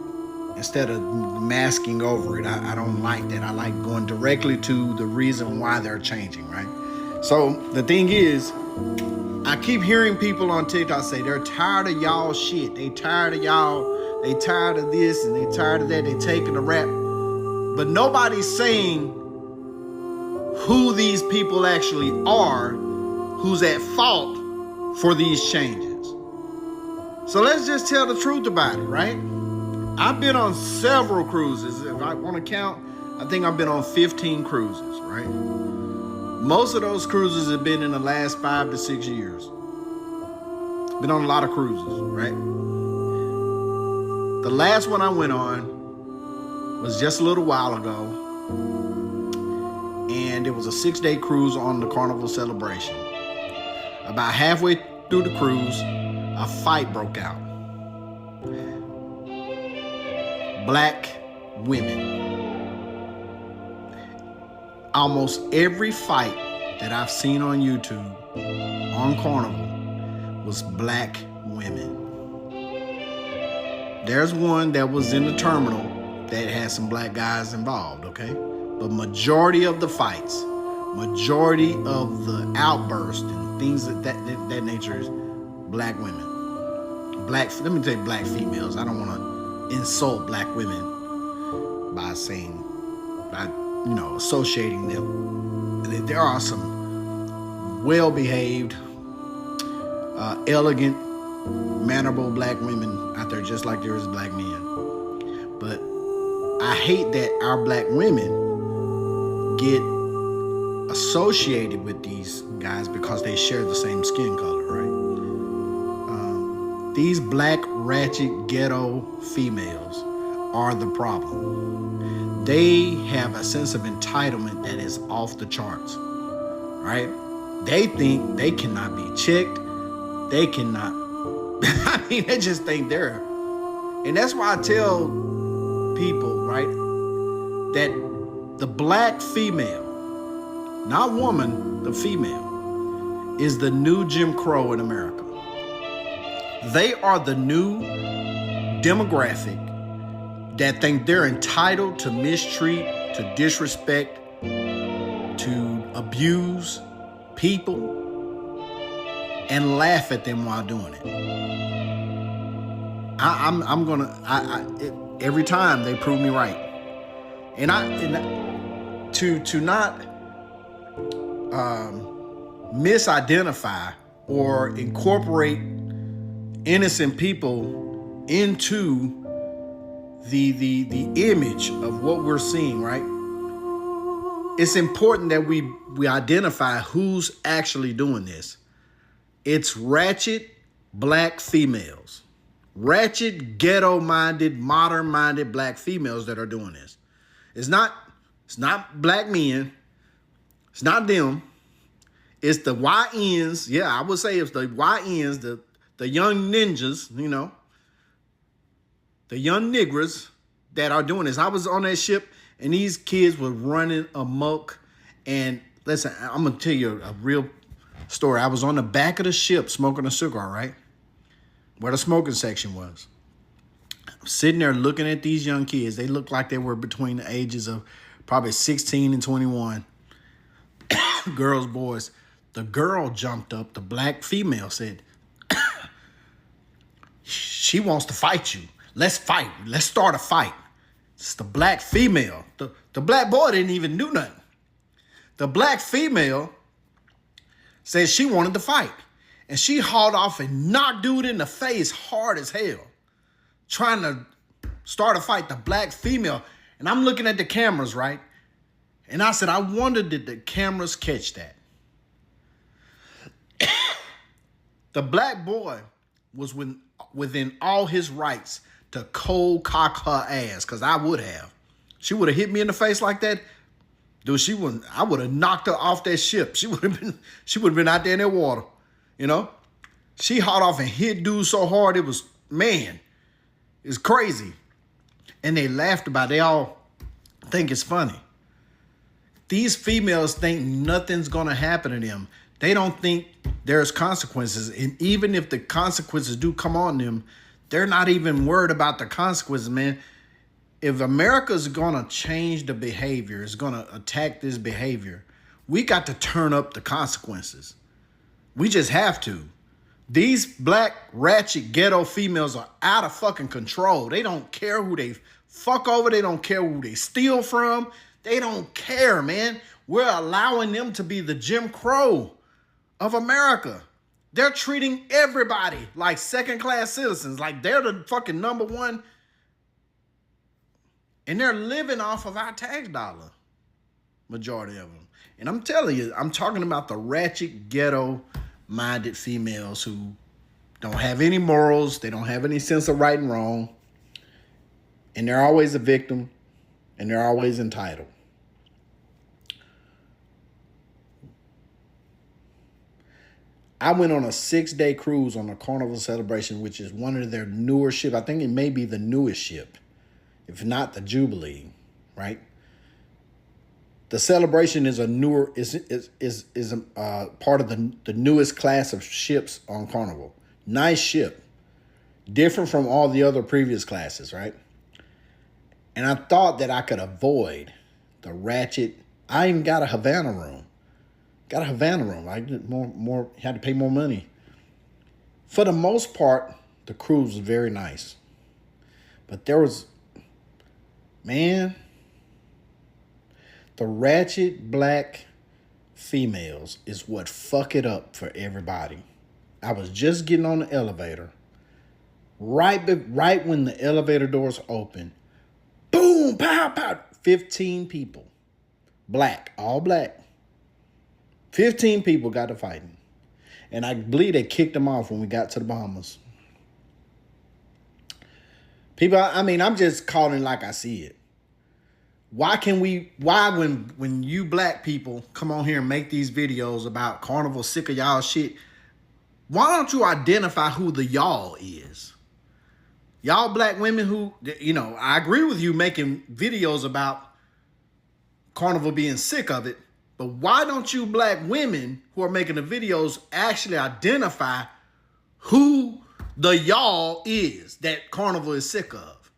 instead of masking over it. I don't like that. I like going directly to the reason why they're changing, right? So the thing is, I keep hearing people on TikTok say they're tired of y'all shit. They tired of y'all. They tired of this and they tired of that. They taking the rap. But nobody's saying who these people actually are, who's at fault for these changes. So let's just tell the truth about it, right? I've been on several cruises. If I want to count, I think I've been on 15 cruises, right? Most of those cruises have been in the last 5 to 6 years. Been on a lot of cruises, right? The last one I went on was just a little while ago. And it was a 6-day cruise on the Carnival Celebration. About halfway through the cruise, a fight broke out. Black women. Almost every fight that I've seen on YouTube on Carnival was black women. There's one that was in the terminal that had some black guys involved, okay? But majority of the fights, majority of the outbursts and things of that nature is black women. Let me say black females. I don't want to insult black women by associating them. There are some well-behaved, elegant, mannerable black women out there just like there is black men. But I hate that our black women get associated with these guys because they share the same skin color, right? These black, ratchet, ghetto females are the problem. They have a sense of entitlement that is off the charts, right? They think they cannot be checked. They cannot. I mean, they just think they're. And that's why I tell people, right, that the black female, not woman, the female, is the new Jim Crow in America. They are the new demographic that think they're entitled to mistreat, to disrespect, to abuse people, and laugh at them while doing it. Every time they prove me right, and to not misidentify or incorporate innocent people into the image of what we're seeing, right? It's important that we identify who's actually doing this. It's ratchet black females. Ratchet, ghetto-minded, modern-minded black females that are doing this. It's not black men. It's not them. It's the YNs. Yeah, I would say it's the YNs, the young ninjas, you know, the young niggers that are doing this. I was on that ship and these kids were running amok. And listen, I'm going to tell you a real story. I was on the back of the ship smoking a cigar, right? Where the smoking section was. I'm sitting there looking at these young kids. They looked like they were between the ages of probably 16 and 21. Girls, boys. The girl jumped up. The black female said, she wants to fight you. Let's fight. Let's start a fight. It's the black female. The black boy didn't even do nothing. The black female said she wanted to fight. And she hauled off and knocked dude in the face hard as hell. Trying to start a fight, the black female. And I'm looking at the cameras, right? And I said, I wonder, did the cameras catch that? The black boy was within all his rights to cold cock her ass, because I would have. She would have hit me in the face like that. Dude, I would have knocked her off that ship. She would have been out there in that water. You know? She hauled off and hit dude so hard, it was, man, it's crazy. And they laughed about it. They all think it's funny. These females think nothing's going to happen to them. They don't think there's consequences. And even if the consequences do come on them, they're not even worried about the consequences, man. If America's going to change the behavior, is going to attack this behavior, we got to turn up the consequences. We just have to. These black, ratchet, ghetto females are out of fucking control. They don't care who they fuck over. They don't care who they steal from. They don't care, man. We're allowing them to be the Jim Crow of America. They're treating everybody like second-class citizens, like they're the fucking number one. And they're living off of our tax dollar, majority of them. And I'm telling you, I'm talking about the ratchet, ghetto-minded females who don't have any morals. They don't have any sense of right and wrong. And they're always a victim. And they're always entitled. I went on a 6-day cruise on a Carnival celebration, which is one of their newer ships. I think it may be the newest ship, if not the Jubilee, right? The celebration is a newer is a part of the newest class of ships on Carnival. Nice ship, different from all the other previous classes, right? And I thought that I could avoid the ratchet. I even got a Havana room. Got a Havana room. I did more had to pay more money. For the most part, the cruise was very nice. But there was, man, the ratchet black females is what fuck it up for everybody. I was just getting on the elevator. Right when the elevator doors open, boom, pow, pow, 15 people. Black, all black. 15 people got to fighting. And I believe they kicked them off when we got to the Bahamas. People, I mean, I'm just calling like I see it. Why when you black people come on here and make these videos about Carnival, sick of y'all shit, why don't you identify who the y'all is? Y'all black women who, I agree with you making videos about Carnival being sick of it, but why don't you black women who are making the videos actually identify who the y'all is that Carnival is sick of?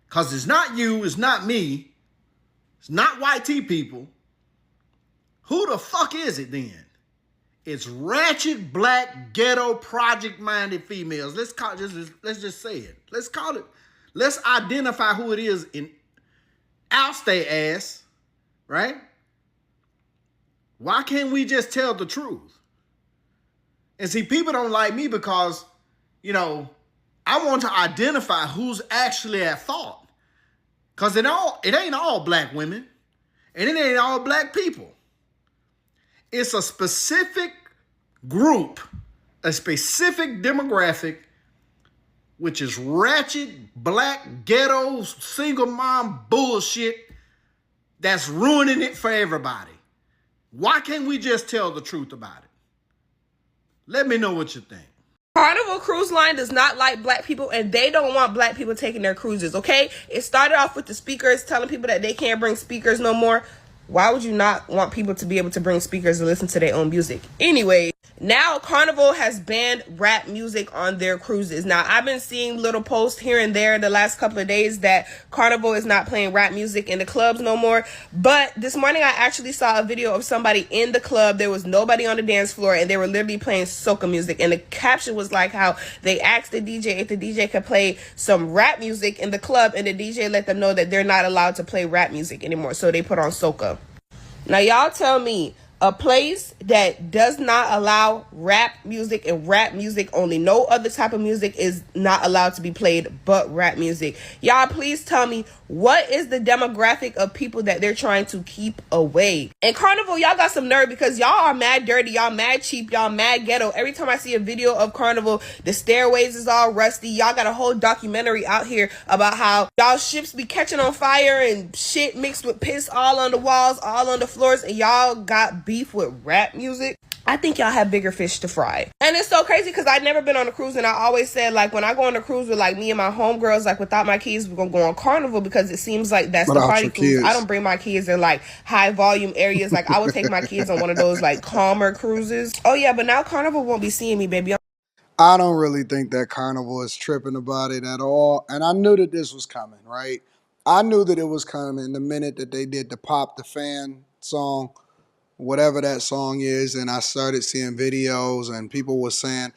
Because it's not you, it's not me, it's not YT people. Who the fuck is it then? It's ratchet, black, ghetto, project-minded females. Let's just say it. Let's call it. Let's identify who it is and oust they ass, right? Why can't we just tell the truth? And see, people don't like me because, I want to identify who's actually at fault. Because it ain't all black women, and it ain't all black people. It's a specific group, a specific demographic, which is ratchet, black, ghetto, single mom bullshit that's ruining it for everybody. Why can't we just tell the truth about it? Let me know what you think. Carnival Cruise Line does not like black people, and they don't want black people taking their cruises, okay? It started off with the speakers telling people that they can't bring speakers no more. Why would you not want people to be able to bring speakers and listen to their own music? Anyway, now Carnival has banned rap music on their cruises. Now, I've been seeing little posts here and there the last couple of days that Carnival is not playing rap music in the clubs no more. But this morning, I actually saw a video of somebody in the club. There was nobody on the dance floor, and they were literally playing soca music. And the caption was like how they asked the DJ if the DJ could play some rap music in the club, and the DJ let them know that they're not allowed to play rap music anymore. So they put on soca. Now, y'all tell me, a place that does not allow rap music and rap music only, no other type of music is not allowed to be played but rap music. Y'all, please tell me, what is the demographic of people that they're trying to keep away? And Carnival, y'all got some nerve because y'all are mad dirty, y'all mad cheap, y'all mad ghetto. Every time I see a video of Carnival, the stairways is all rusty. Y'all got a whole documentary out here about how y'all ships be catching on fire and shit mixed with piss all on the walls, all on the floors, and y'all got beef with rap music. I think y'all have bigger fish to fry. And it's so crazy because I've never been on a cruise, and I always said, like, when I go on a cruise with, like, me and my homegirls, like, without my kids, we're gonna go on Carnival because it seems like that's the party cruise. I don't bring my kids in, like, high volume areas. Like, I would take my kids on one of those, like, calmer cruises. Oh, yeah, but now Carnival won't be seeing me, baby. I don't really think that Carnival is tripping about it at all. And I knew that this was coming, right? I knew that it was coming the minute that they did the Pop the Fan song, whatever that song is, and I started seeing videos and people were saying,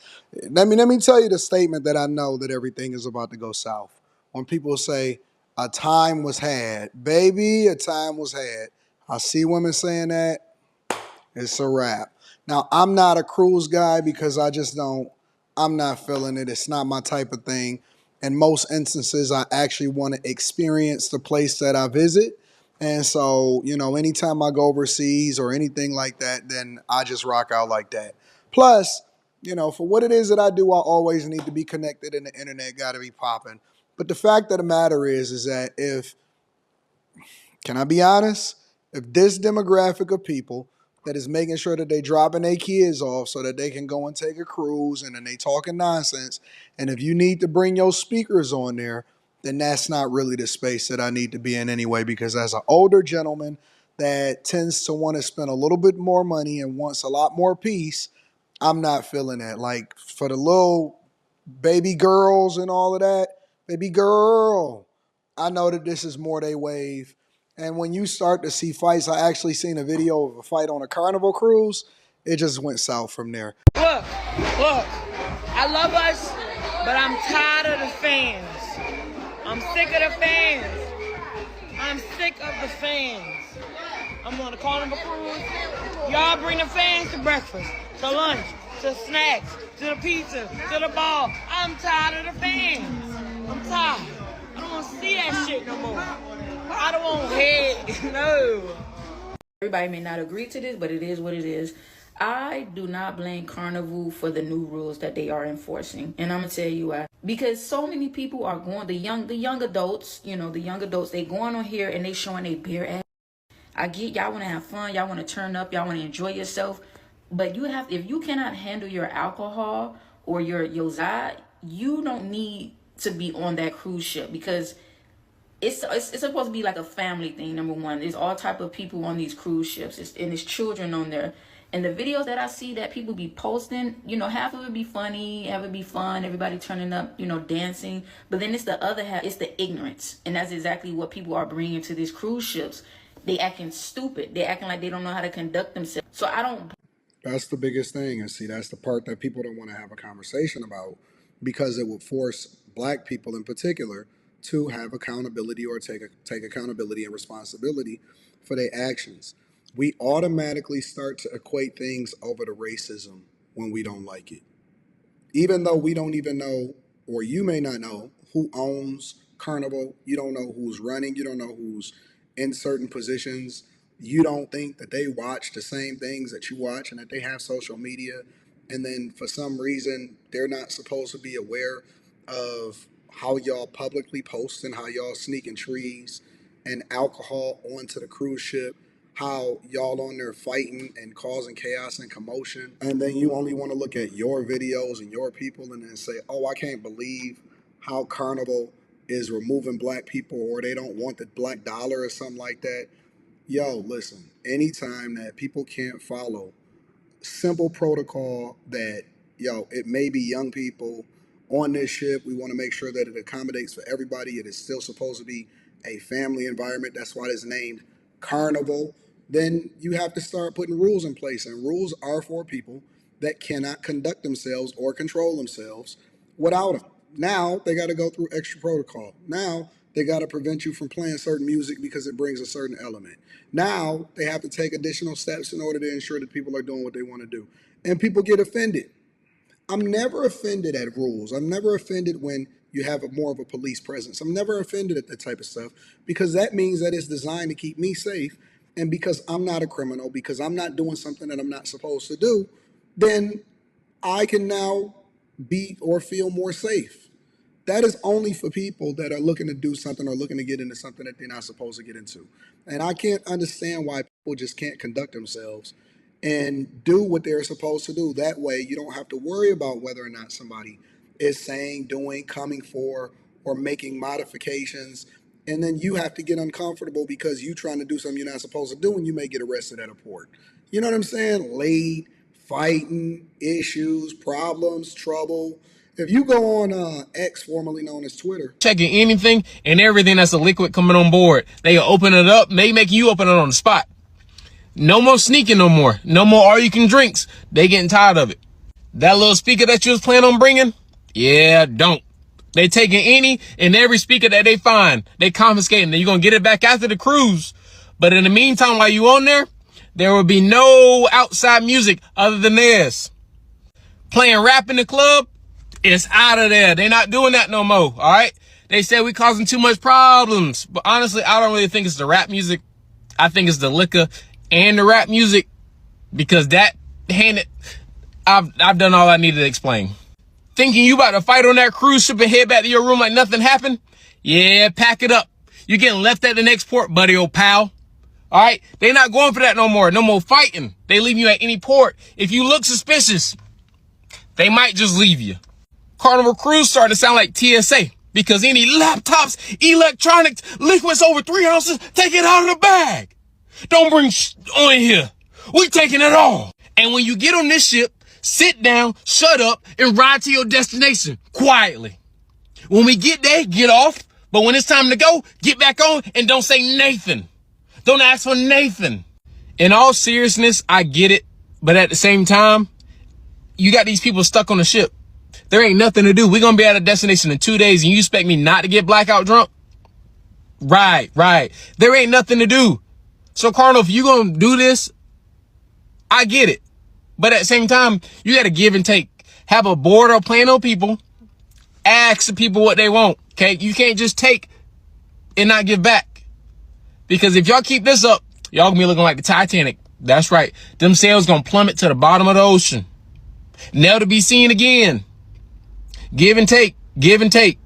let me tell you the statement that I know that everything is about to go south. When people say, a time was had, baby, a time was had. I see women saying that, it's a wrap. Now, I'm not a cruise guy because I'm not feeling it. It's not my type of thing. In most instances, I actually want to experience the place that I visit. And so, anytime I go overseas or anything like that, then I just rock out like that. Plus, for what it is that I do, I always need to be connected and the internet got to be popping. But the fact of the matter is that can I be honest? If this demographic of people that is making sure that they dropping their kids off so that they can go and take a cruise and then they talking nonsense, and if you need to bring your speakers on there, then that's not really the space that I need to be in anyway, because as an older gentleman that tends to want to spend a little bit more money and wants a lot more peace, I'm not feeling that. Like, for the little baby girls and all of that, baby girl, I know that this is more they wave. And when you start to see fights, I actually seen a video of a fight on a Carnival cruise. It just went south from there. Look, I love us, but I'm tired of the fans. I'm sick of the fans. I'm sick of the fans. I'm on a Carnival cruise. Y'all bring the fans to breakfast, to lunch, to snacks, to the pizza, to the ball. I'm tired of the fans. I'm tired. I don't want to see that shit no more. I don't want head. No. Everybody may not agree to this, but it is what it is. I do not blame Carnival for the new rules that they are enforcing. And I'm going to tell you why. Because so many people are going, the young adults, you know, the young adults, they going on here and they showing a bare ass. I get y'all want to have fun, y'all want to turn up, y'all want to enjoy yourself. But you have, if you cannot handle your alcohol or your Zod, you don't need to be on that cruise ship, because it's supposed to be like a family thing. Number one, there's all type of people on these cruise ships, and there's children on there. And the videos that I see that people be posting, you know, half of it be funny, half of it be fun, everybody turning up, you know, dancing. But then it's the other half, it's the ignorance. And that's exactly what people are bringing to these cruise ships. They acting stupid. They acting like they don't know how to conduct themselves. So I don't. That's the biggest thing. And see, that's the part that people don't want to have a conversation about, because it would force black people in particular to have accountability or take accountability and responsibility for their actions. We automatically start to equate things over to racism when we don't like it. Even though we don't even know, or you may not know, who owns Carnival. You don't know who's running. You don't know who's in certain positions. You don't think that they watch the same things that you watch and that they have social media. And then for some reason, they're not supposed to be aware of how y'all publicly post and how y'all sneaking trees and alcohol onto the cruise ship, how y'all on there fighting and causing chaos and commotion. And then you only want to look at your videos and your people and then say, oh, I can't believe how Carnival is removing black people, or they don't want the black dollar or something like that. Yo, listen, anytime that people can't follow simple protocol that, yo, it may be young people on this ship. We want to make sure that it accommodates for everybody. It is still supposed to be a family environment. That's why it's named Carnival. Then you have to start putting rules in place. And rules are for people that cannot conduct themselves or control themselves without them. Now they got to go through extra protocol. Now they got to prevent you from playing certain music because it brings a certain element. Now they have to take additional steps in order to ensure that people are doing what they want to do. And people get offended. I'm never offended at rules. I'm never offended when you have more of a police presence. I'm never offended at that type of stuff, because that means that it's designed to keep me safe. And because I'm not a criminal, because I'm not doing something that I'm not supposed to do, then I can now be or feel more safe. That is only for people that are looking to do something or looking to get into something that they're not supposed to get into. And I can't understand why people just can't conduct themselves and do what they're supposed to do. That way, you don't have to worry about whether or not somebody is saying, doing, coming for, or making modifications. And then you have to get uncomfortable because you trying to do something you're not supposed to do, and you may get arrested at a port. You know what I'm saying? Late, fighting, issues, problems, trouble. If you go on X, formerly known as Twitter, checking anything and everything that's a liquid coming on board, they open it up. They make you open it on the spot. No more sneaking no more. No more all you can drinks. They getting tired of it. That little speaker that you was planning on bringing, yeah, don't. They taking any and every speaker that they find. They confiscating. You're going to get it back after the cruise. But in the meantime, while you on there will be no outside music other than theirs. Playing rap in the club, it's out of there. They're not doing that no more, all right? They said we causing too much problems. But honestly, I don't really think it's the rap music. I think it's the liquor and the rap music, because that I've done all I needed to explain. Thinking you about to fight on that cruise ship and head back to your room like nothing happened? Yeah, pack it up. You're getting left at the next port, buddy, old pal. All right? They not going for that no more. No more fighting. They leave you at any port. If you look suspicious, they might just leave you. Carnival Cruise starting to sound like TSA, because any laptops, electronics, liquids over 3 ounces, take it out of the bag. Don't bring on here. We taking it all. And when you get on this ship, sit down, shut up, and ride to your destination quietly. When we get there, get off. But when it's time to go, get back on and don't say Nathan. Don't ask for Nathan. In all seriousness, I get it. But at the same time, you got these people stuck on the ship. There ain't nothing to do. We're going to be at a destination in 2 days and you expect me not to get blackout drunk? Right. There ain't nothing to do. So Carnival, if you going to do this, I get it. But at the same time, you got to give and take. have a board or plan of people, ask the people what they want. Okay, you can't just take and not give back, because if y'all keep this up, y'all gonna be looking like the Titanic. That's right, them sails gonna plummet to the bottom of the ocean, never to be seen again. Give and take, give and take.